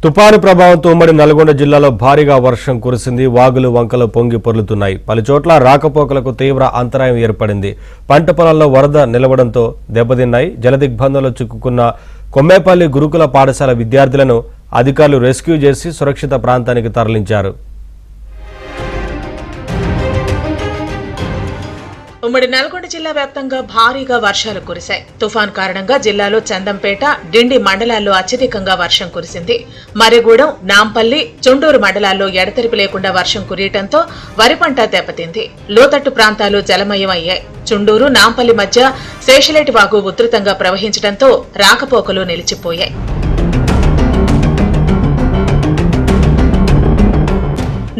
తుపాను ప్రభావంతో ఉమ్మడి నల్గొండ జిల్లాలో భారీగా వర్షం కురిసింది. వాగులు వంకలు పొంగి పొర్లుతున్నాయి. పలుచోట్ల రాకపోకలకు తీవ్ర అంతరాయం ఏర్పడింది. పంట పొలాల్లో వరద నిలవడంతో దెబ్బతిన్నాయి. జలదిగ్బంధంలో చిక్కుకున్న కొమ్మేపల్లి గురుకుల పాఠశాల విద్యార్థులను అధికారులు రెస్క్యూ చేసి సురక్షిత ప్రాంతానికి తరలించారు. ఉమ్మడి నల్గొండ జిల్లా వ్యాప్తంగా భారీగా వర్షాలు కురిశాయి. తుఫాన్ కారణంగా జిల్లాలో చందంపేట, డిండి మండలాల్లో అత్యధికంగా వర్షం కురిసింది. మర్రిగూడెం, నాంపల్లి, చుండూరు మండలాల్లో ఎడతెరిపి లేకుండా వర్షం కురియటంతో వరి పంట దెబ్బతింది. లోతట్టు ప్రాంతాలు జలమయమయ్యాయి. చుండూరు, నాంపల్లి మధ్య శేషలేటి వాగు ఉధృతంగా ప్రవహించడంతో రాకపోకలు నిలిచిపోయాయి.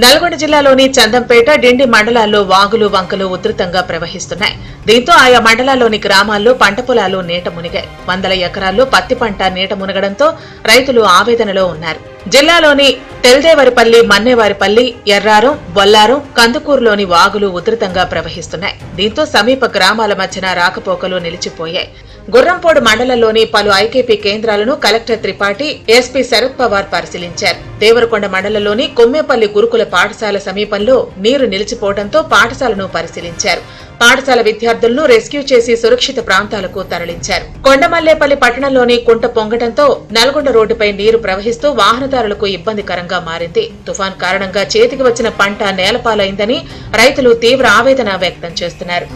నల్గొండ జిల్లాలోని చందంపేట, డిండి మండలాల్లో వాగులు వంకలు ఉధృతంగా ప్రవహిస్తున్నాయి. దీంతో ఆయా మండలాల్లోని గ్రామాల్లో పంట పొలాలు నీట మునిగాయి. వందల ఎకరాల్లో పత్తి పంట నీట మునగడంతో రైతులు ఆవేదనలో ఉన్నారు. జిల్లాలోని తెల్దేవరిపల్లి, మన్నేవారిపల్లి, ఎర్రారం, బొల్లారం, కందుకూరులోని వాగులు ఉధృతంగా ప్రవహిస్తున్నాయి. దీంతో సమీప గ్రామాల మధ్యన రాకపోకలు నిలిచిపోయాయి. గుర్రంపోడు మండలంలోని పలు ఐకేపీ కేంద్రాలను కలెక్టర్ త్రిపాఠి, ఎస్పీ శరత్ పవార్ పరిశీలించారు. దేవరకొండ మండలంలోని కొమ్మేపల్లి గురుకుల పాఠశాల సమీపంలో నీరు నిలిచిపోవడంతో పాఠశాలను పరిశీలించారు. పాఠశాల విద్యార్థులను రెస్క్యూ చేసి సురక్షిత ప్రాంతాలకు తరలించారు. కొండమల్లేపల్లి పట్టణంలోని కుంట పొంగటంతో నల్గొండ రోడ్డుపై నీరు ప్రవహిస్తూ వాహనదారులకు ఇబ్బందికరంగా మారింది. తుఫాన్ కారణంగా చేతికి వచ్చిన పంట నేలపాలైందని రైతులు తీవ్ర ఆవేదన వ్యక్తం చేస్తున్నారు.